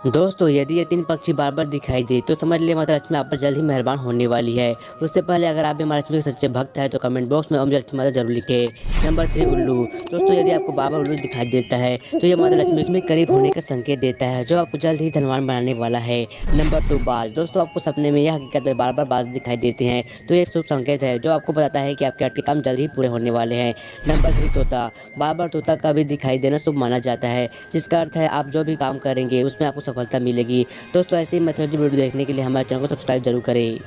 दोस्तों, यदि ये 3 पक्षी बार-बार दिखाई दे तो समझ लें माता लक्ष्मी आप पर जल्द ही मेहरबान होने वाली है। उससे पहले अगर आप भी माँ लक्ष्मी के सच्चे भक्त हैं तो कमेंट बॉक्स में ओम जय लक्ष्मी माता ज़रूर लिखें। नंबर 3 उल्लू। दोस्तों, यदि आपको बार-बार उल्लू दिखाई देता है तो ये माता लक्ष्मी के करीब होने का संकेत देता है, जो आपको जल्द ही धनवान बनाने वाला है। नंबर 2 बाज। दोस्तों, आपको सपने में यह हकीकत में बार-बार बाज दिखाई देते हैं तो ये एक शुभ संकेत है, जो आपको बताता है कि आपके अटके काम जल्द ही पूरे होने वाले हैं। नंबर 3 तोता। बार-बार तोता का भी दिखाई देना शुभ माना जाता है, जिसका अर्थ है आप जो भी काम करेंगे उसमें आपको सफलता मिलेगी। दोस्तों, ऐसे ही मैथोलॉजी वीडियो देखने के लिए हमारे चैनल को सब्सक्राइब जरूर करें।